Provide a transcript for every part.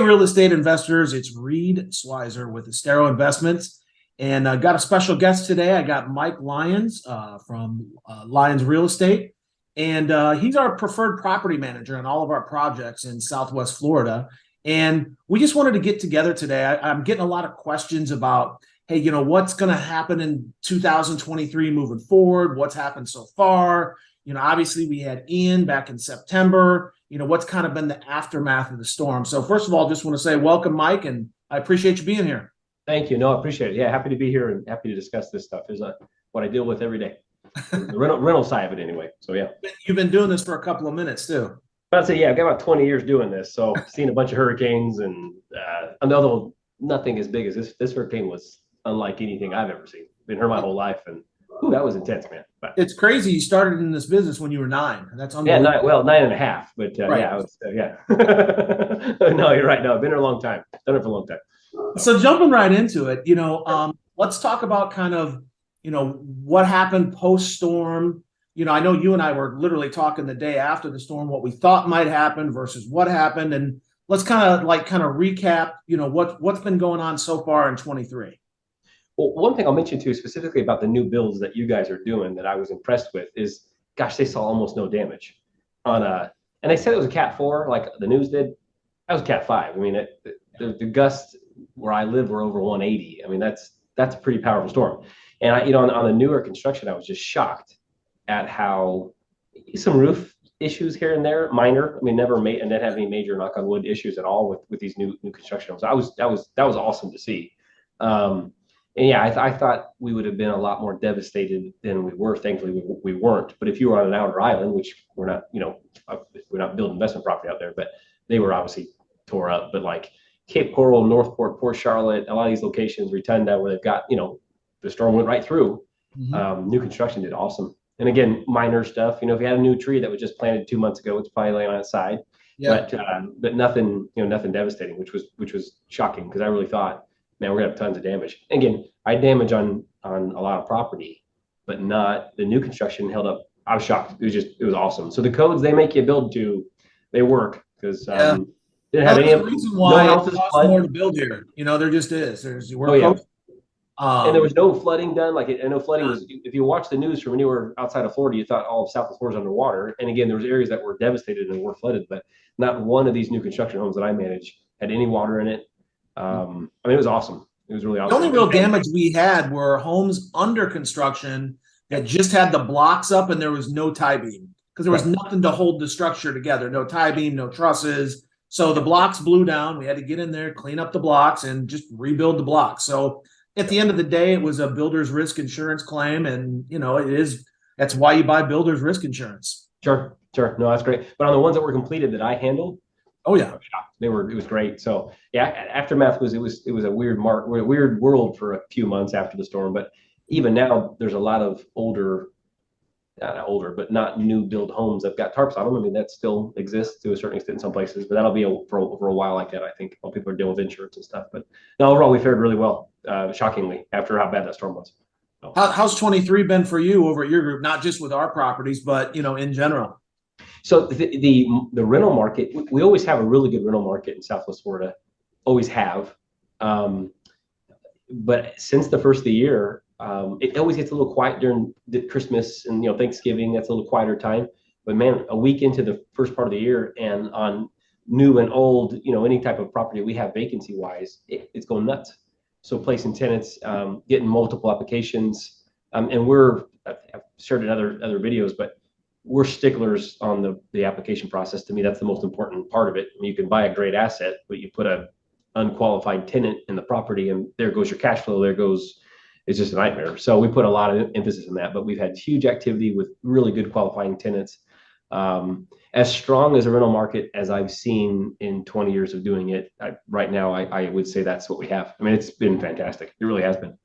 real estate investors. It's Reed Schweizer with Estero Investments. And got a special guest today. I got Mike Lyons from Lyons Real Estate. And he's our preferred property manager on all of our projects in Southwest Florida. And we just wanted to get together today. I'm getting a lot of questions about, hey, what's going to happen in 2023 moving forward? What's happened so far? Obviously we had Ian back in September. What's kind of been the aftermath of the storm? So first of all, just want to say welcome, Mike, and I appreciate you being here. Thank you. No, I appreciate it. Yeah, happy to be here and happy to discuss this stuff. Is what I deal with every day. The rental side of it anyway. So yeah. You've been doing this for a couple of minutes too. I'd say, yeah, I've got about 20 years doing this. So seen a bunch of hurricanes and although nothing as big as this hurricane was unlike anything I've ever seen. Been here my whole life, and that was intense, man. But it's crazy. You started in this business when you were 9. That's unbelievable. Yeah, 9.5, but right. Yeah, I was, yeah. No, you're right. No, I've been here a long time. Done it for a long time. So jumping right into it, let's talk about kind of, what happened post-storm. I know you and I were literally talking the day after the storm, what we thought might happen versus what happened. And let's kind of recap, what's been going on so far in 23. Well, one thing I'll mention too, specifically about the new builds that you guys are doing that I was impressed with is, gosh, they saw almost no damage on and they said it was a Cat 4, like the news did. That was Cat 5. I mean, the gusts where I live were over 180. I mean, that's a pretty powerful storm. And on the newer construction, I was just shocked at how some roof issues here and there, minor. I mean, never made and didn't have any major knock on wood issues at all with these new construction. So that was awesome to see. And yeah, I thought we would have been a lot more devastated than we were. Thankfully, we weren't. But if you were on an outer island, which we're not, we're not building investment property out there, but they were obviously tore up. But like Cape Coral, Northport, Port Charlotte, a lot of these locations, Rotunda, where they've got, the storm went right through. Mm-hmm. New construction did awesome. And again, minor stuff. If you had a new tree that was just planted 2 months ago, it's probably laying on its side. Yeah. But nothing, nothing devastating, which was shocking because I really thought, man, we're gonna have tons of damage. Again, I had damage on a lot of property, but not the new construction held up. I was shocked. It was awesome. So the codes they make you build to, they work because didn't have any reason why it costs more to build here. There just is. And there was no flooding done. I know flooding was. If you watch the news from when you were outside of Florida, you thought all of South Florida was underwater. And again, there was areas that were devastated and were flooded, but not one of these new construction homes that I manage had any water in it. I mean, it was awesome. It was really awesome. The only real damage we had were homes under construction that just had the blocks up and there was no tie beam because there was nothing to hold the structure together. No tie beam, no trusses. So the blocks blew down. We had to get in there, clean up the blocks, and just rebuild the blocks. So at the end of the day, it was a builder's risk insurance claim, and that's why you buy builder's risk insurance. Sure. No, that's great. But on the ones that were completed that I handled, oh yeah, it was great. So yeah, aftermath was a weird world for a few months after the storm. But even now, there's a lot of not older, but not new build homes that've got tarps on them. I mean, that still exists to a certain extent in some places, but that'll be for a while like that, I think, while people are dealing with insurance and stuff. But no, overall, we fared really well, shockingly, after how bad that storm was. So. How's 23 been for you over at your group, not just with our properties, but in general? So the rental market, we always have a really good rental market in Southwest Florida, always have. But since the first of the year, it always gets a little quiet during Christmas and Thanksgiving. That's a little quieter time. But man, a week into the first part of the year, and on new and old, any type of property we have vacancy wise, it's going nuts. So placing tenants, getting multiple applications, and I've shared in other videos, but we're sticklers on the application process. To me, that's the most important part of it. I mean, you can buy a great asset, but you put a unqualified tenant in the property, and there goes your cash flow. It's just a nightmare. So we put a lot of emphasis on that, but we've had huge activity with really good qualifying tenants. As strong as a rental market as I've seen in 20 years of doing it, right now, I would say that's what we have. I mean, it's been fantastic. It really has been.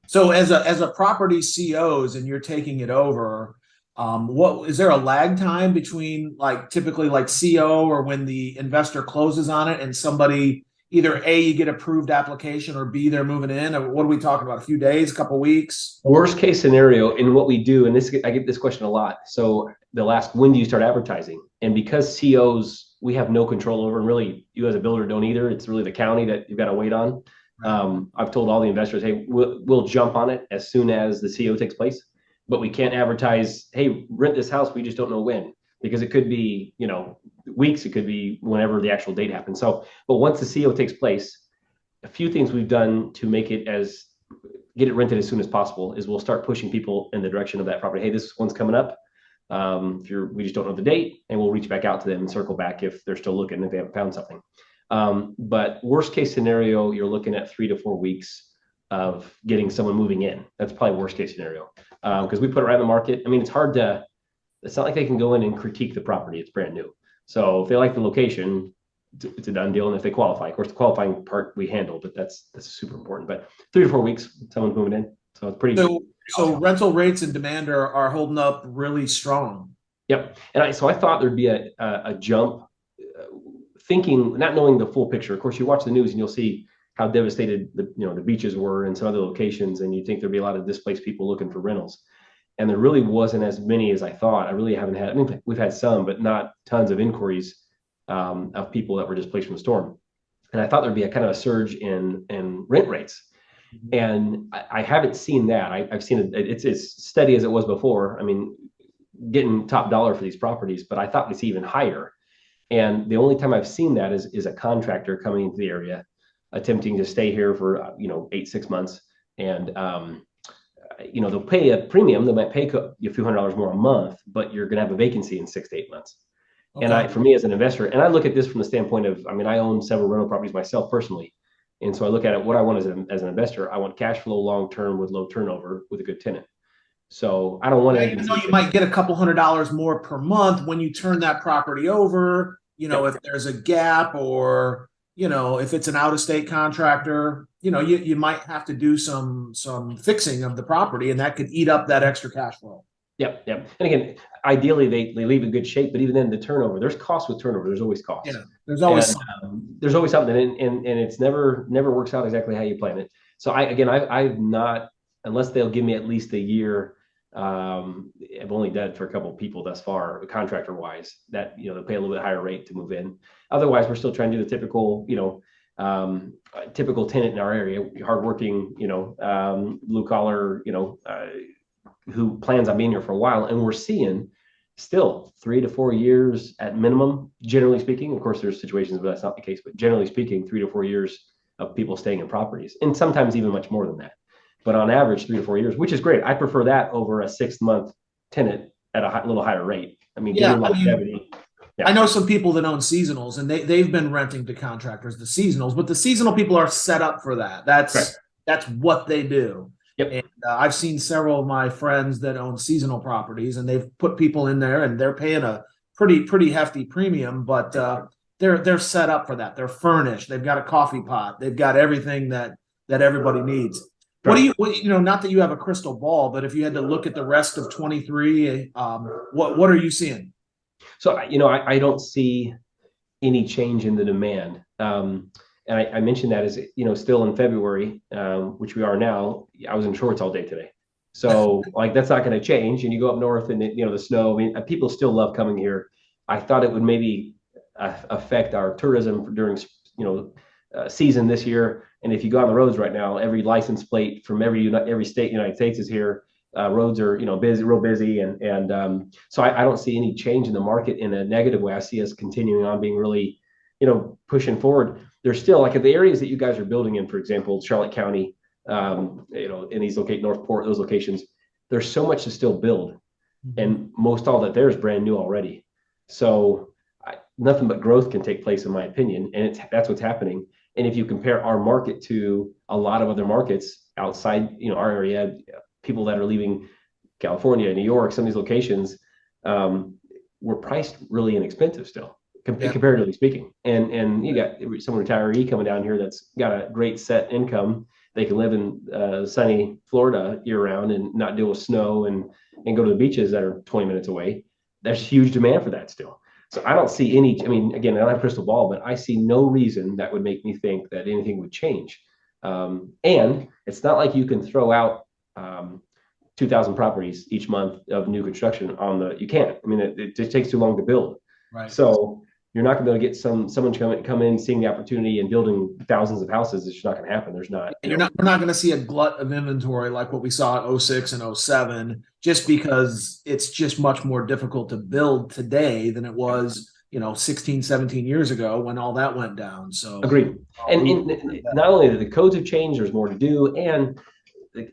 So as a property COs and you're taking it over, what is there a lag time between typically CO or when the investor closes on it and somebody either A, you get approved application, or B, they're moving in? Or what are we talking about? A few days, a couple weeks? Worst case scenario, in what we do, and I get this question a lot. So they'll ask, when do you start advertising? And because COs we have no control over, and really you as a builder don't either. It's really the county that you've got to wait on. Right. I've told all the investors, hey, we'll jump on it as soon as the CO takes place, but we can't advertise, hey, rent this house. We just don't know when, because it could be, weeks. It could be whenever the actual date happens. So, but once the CO takes place, a few things we've done to make it get it rented as soon as possible is we'll start pushing people in the direction of that property. Hey, this one's coming up. We just don't know the date, and we'll reach back out to them and circle back if they're still looking, if they haven't found something. But worst case scenario, you're looking at 3 to 4 weeks of getting someone moving in. That's probably worst case scenario. Because we put it right in the market. I mean, it's not like they can go in and critique the property. It's brand new. So if they like the location, it's a done deal. And if they qualify, of course, the qualifying part we handle, but that's super important. But 3 to 4 weeks, someone's moving in. So it's pretty. So rental rates and demand are holding up really strong. Yep. And so I thought there'd be a jump, thinking, not knowing the full picture. Of course, you watch the news and you'll see how devastated the beaches were in some other locations, and you think there'd be a lot of displaced people looking for rentals. And there really wasn't as many as I thought. I really haven't had. I mean, we've had some, but not tons of inquiries of people that were displaced from the storm. And I thought there'd be a kind of a surge in rent rates. And I haven't seen that. I've seen it's as steady as it was before. I mean, getting top dollar for these properties, but I thought we'd see even higher. And the only time I've seen that is a contractor coming into the area, attempting to stay here for 6 months, and they'll pay a premium. They might pay you a few $100s more a month, but you're going to have a vacancy in 6 to 8 months. Okay. And for me as an investor, and I look at this from the standpoint of, I own several rental properties myself personally. And so I look at it, what I want as an investor, I want cash flow long-term with low turnover with a good tenant. So I don't want to. Even though you might get a couple $100s more per month when you turn that property over, if there's a gap, or, if it's an out-of-state contractor, you might have to do some fixing of the property, and that could eat up that extra cash flow. Yep. And again, ideally they leave in good shape, but even then the turnover, there's costs with turnover. There's always costs. Yeah, there's always something, and it's never works out exactly how you plan it. So I've not, unless they'll give me at least a year. I've only done it for a couple of people thus far, contractor wise, that they pay a little bit higher rate to move in. Otherwise, we're still trying to do the typical, typical tenant in our area, hardworking, blue collar, who plans on being here for a while. And we're seeing still 3 to 4 years at minimum, generally speaking. Of course, there's situations where that's not the case, but generally speaking, 3 to 4 years of people staying in properties, and sometimes even much more than that. But on average, 3 to 4 years, which is great. I prefer that over a 6-month tenant at a little higher rate. Longevity. I know some people that own seasonals, and they've been renting to contractors, the seasonals, but the seasonal people are set up for that. That's what they do. Yep. And I've seen several of my friends that own seasonal properties, and they've put people in there, and they're paying a pretty hefty premium, but they're set up for that. They're furnished. They've got a coffee pot. They've got everything that everybody needs. What do you, not that you have a crystal ball, but if you had to look at the rest of 23, what are you seeing? So, I don't see any change in the demand. And I mentioned that as, still in February, which we are now, I was in shorts all day today. So that's not going to change. And you go up north and, the snow, people still love coming here. I thought it would maybe affect our tourism during, season this year. And if you go on the roads right now, every license plate from every state in the United States is here. Roads are, real busy. And so I don't see any change in the market in a negative way. I see us continuing on being really, pushing forward. There's still, like, at the areas that you guys are building in, for example, Charlotte County, in these Northport, those locations, there's so much to still build. Mm-hmm. And most all that there is brand new already. So nothing but growth can take place, in my opinion. And that's what's happening. And if you compare our market to a lot of other markets outside, our area, people that are leaving California, New York, some of these locations, we're priced really inexpensive still, comparatively speaking. And you got some retiree coming down here that's got a great set income. They can live in sunny Florida year round and not deal with snow and go to the beaches that are 20 minutes away. There's huge demand for that still. So I don't see any, again, I don't have a crystal ball, but I see no reason that would make me think that anything would change. And it's not like you can throw out 2,000 properties each month of new construction you can't. It just takes too long to build. Right. So You're not going to be able to get someone to come in, seeing the opportunity and building thousands of houses. It's just not going to happen. There's not, And we're not going to see a glut of inventory like what we saw in '06 and '07, just because it's just much more difficult to build today than it was, 16, 17 years ago when all that went down. So agreed. And not only that the codes have changed, there's more to do, and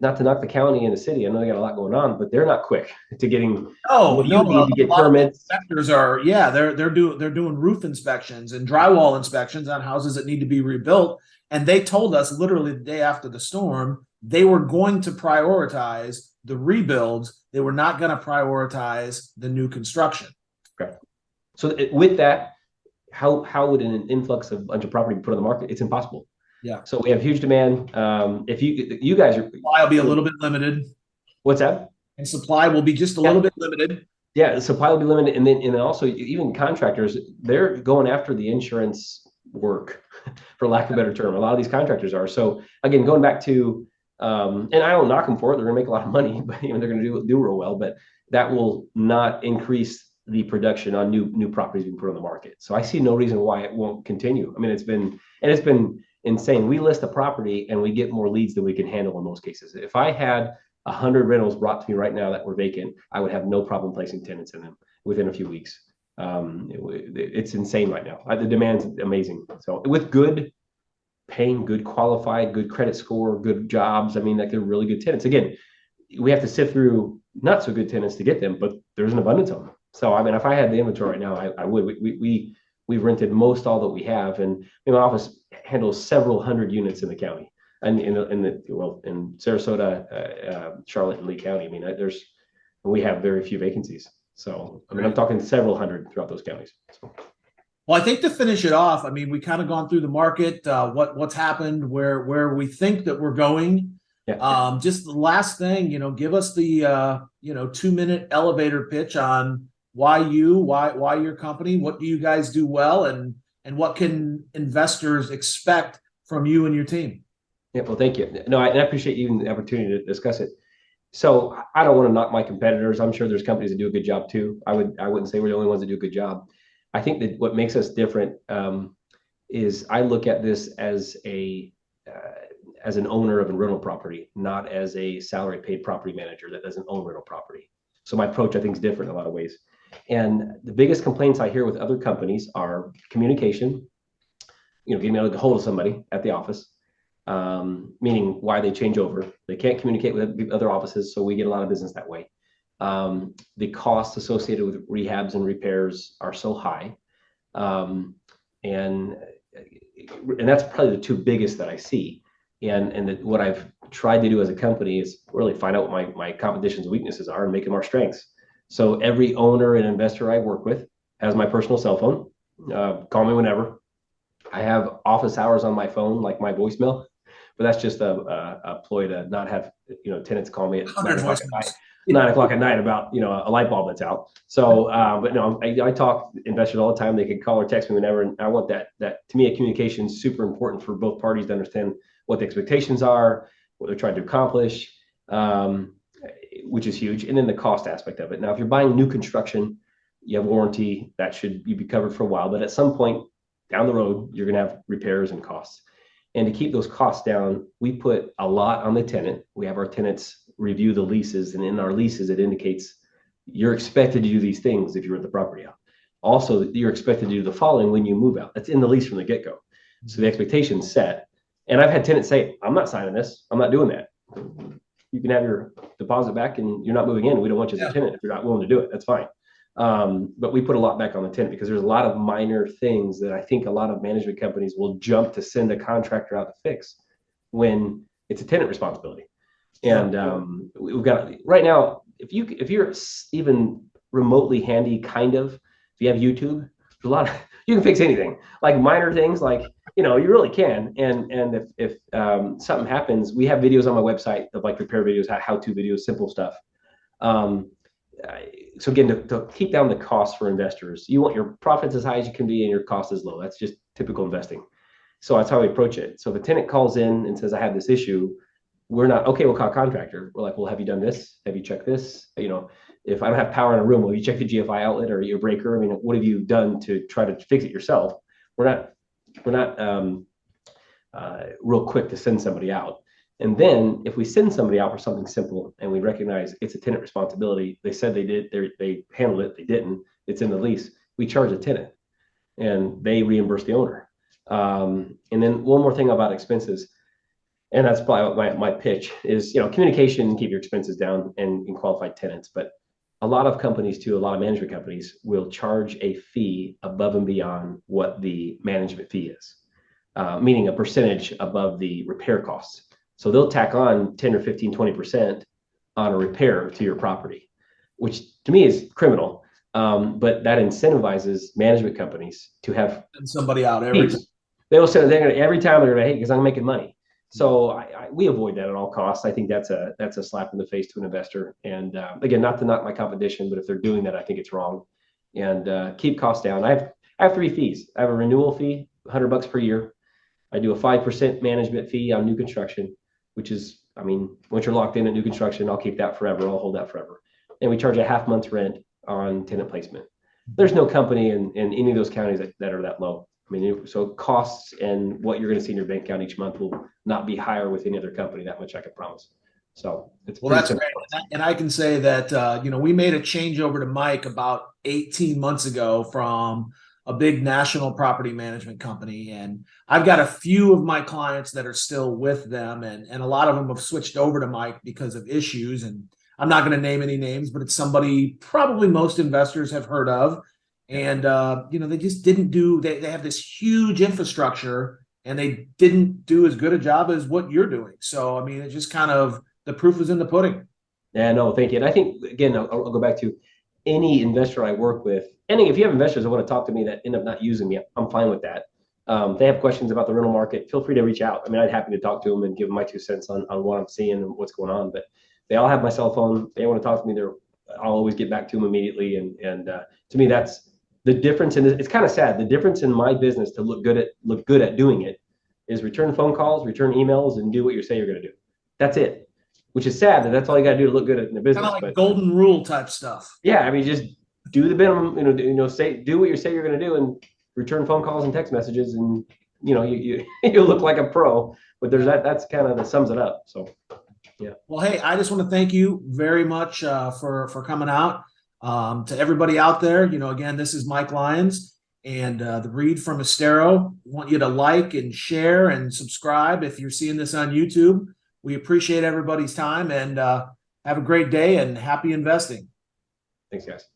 not to knock the county and the city, I know they got a lot going on, but they're not quick to getting. Oh, you need to get a lot permits. of inspectors are, yeah, they're doing roof inspections and drywall inspections on houses that need to be rebuilt. And they told us literally the day after the storm, they were going to prioritize the rebuilds. They were not going to prioritize the new construction. Okay. So with that, how would an influx of a bunch of property be put on the market? It's impossible. Yeah. So we have huge demand. If you guys are, supply will be a little bit limited. What's that? And supply will be just a little bit limited. Yeah, the supply will be limited, and then also even contractors, they're going after the insurance work, for lack of a better term. A lot of these contractors are. So again, going back to, and I don't knock them for it. They're going to make a lot of money, but they're going to do real well. But that will not increase the production on new properties being put on the market. So I see no reason why it won't continue. I mean, it's been insane. We list a property and we get more leads than we can handle in most cases. If I had 100 rentals brought to me right now that were vacant, I would have no problem placing tenants in them within a few weeks. It's insane right now. The demand's amazing. So with good paying, good qualified, good credit score, good jobs, I mean, like they're really good tenants. Again, we have to sift through not so good tenants to get them, but there's an abundance of them. So I mean, if I had the inventory right now, I would. We've rented most all that we have, and my office handles several hundred units in the county, and in Sarasota, Charlotte, and Lee County. I mean, we have very few vacancies. So I mean, I'm talking several hundred throughout those counties. So. Well, I think to finish it off, I mean, we kind of gone through the market, what's happened, where we think that we're going. Yeah. Just the last thing, give us the 2-minute elevator pitch on why your company, what do you guys do well, and what can investors expect from you and your team? Yeah, well, thank you. No, I appreciate even the opportunity to discuss it. So I don't want to knock my competitors. I'm sure there's companies that do a good job too. I wouldn't say we're the only ones that do a good job. I think that what makes us different is I look at this as an owner of a rental property, not as a salary paid property manager that doesn't own rental property. So my approach, I think, is different in a lot of ways. And the biggest complaints I hear with other companies are communication, getting able to get hold of somebody at the office, meaning why they change over. They can't communicate with other offices, so we get a lot of business that way. The costs associated with rehabs and repairs are so high. And that's probably the two biggest that I see. And what I've tried to do as a company is really find out what my competition's weaknesses are and make them our strengths. So every owner and investor I work with has my personal cell phone. Call me whenever. I have office hours on my phone, like my voicemail, but that's just a ploy to not have tenants call me at 9 o'clock at night about a light bulb that's out. So, but no, I talk to investors all the time. They can call or text me whenever, and I want that to me, communication is super important for both parties to understand what the expectations are, what they're trying to accomplish, which is huge, and then the cost aspect of it. Now, if you're buying new construction, you have warranty that should be covered for a while, but at some point down the road, you're going to have repairs and costs. And to keep those costs down, we put a lot on the tenant. We have our tenants review the leases, and in our leases, it indicates you're expected to do these things if you rent the property out. Also, you're expected to do the following when you move out. That's in the lease from the get-go. So the expectation's set. And I've had tenants say, I'm not signing this. I'm not doing that. You can have your deposit back and you're not moving in. We don't want you as a tenant if you're not willing to do it. That's fine. But we put a lot back on the tenant because there's a lot of minor things that I think a lot of management companies will jump to send a contractor out to fix when it's a tenant responsibility. And we've got right now, if you're even remotely handy, if you have YouTube, there's a lot of, you can fix anything, like minor things, like, you really can. And if something happens, we have videos on my website of like repair videos, how-to videos, simple stuff. So again, to keep down the cost for investors, you want your profits as high as you can be and your cost as low. That's just typical investing. So that's how we approach it. So if a tenant calls in and says, I have this issue, we're not, okay, we'll call a contractor. We're like, well, have you done this? Have you checked this? You know, if I don't have power in a room, will you check the GFI outlet or your breaker? I mean, what have you done to try to fix it yourself? We're not real quick to send somebody out. And then if we send somebody out for something simple and we recognize it's a tenant responsibility, they said they did, they handled it, they didn't, it's in the lease, we charge the tenant and they reimburse the owner. And then one more thing about expenses, and that's probably my pitch is, you know, communication, keep your expenses down and qualified tenants. But a lot of companies too, a lot of management companies will charge a fee above and beyond what the management fee is, meaning a percentage above the repair costs. So they'll tack on 10 or 15, 20% on a repair to your property, which to me is criminal. But that incentivizes management companies to have Send somebody out every time. they will say they're going to every time they're going to, hey, because I'm making money. So we avoid that at all costs. I think that's a slap in the face to an investor. And again, not to knock my competition, but if they're doing that, I think it's wrong. And keep costs down. I have 3 fees. I have a renewal fee, $100 per year. I do a 5% management fee on new construction, which is, I mean, once you're locked in at new construction, I'll keep that forever. I'll hold that forever. And we charge a half month's rent on tenant placement. There's no company in any of those counties that are that low. I mean, so costs and what you're going to see in your bank account each month will not be higher with any other company. That much I can promise. So it's Well, that's great. And I can say that, you know, we made a change over to Mike about 18 months ago from a big national property management company. And I've got a few of my clients that are still with them, and a lot of them have switched over to Mike because of issues. And I'm not going to name any names, but it's somebody probably most investors have heard of. And, you know, they just didn't do, they have this huge infrastructure and they didn't do as good a job as what you're doing. So, I mean, it's just kind of, the proof is in the pudding. Yeah, no, thank you. And I think, again, I'll go back to any investor I work with. And if you have investors that want to talk to me that end up not using me, I'm fine with that. If they have questions about the rental market, feel free to reach out. I mean, I'd happy to talk to them and give them my 2 cents on what I'm seeing and what's going on. But they all have my cell phone. They want to talk to me. I'll always get back to them immediately. And to me, that's the difference. And it's kind of sad. The difference in my business to look good at doing it is return phone calls, return emails, and do what you say you're going to do. That's it. Which is sad that that's all you got to do to look good in the business. Kind of like golden rule type stuff. Yeah, I mean, just do the minimum. Do what you say you're going to do, and return phone calls and text messages, and you look like a pro. But there's that's kind of that sums it up. So, yeah. Well, hey, I just want to thank you very much for coming out. To everybody out there, again, this is Mike Lyons and the Read from Estero. Want you to like and share and subscribe if you're seeing this on YouTube. We appreciate everybody's time, and have a great day and happy investing. Thanks, guys.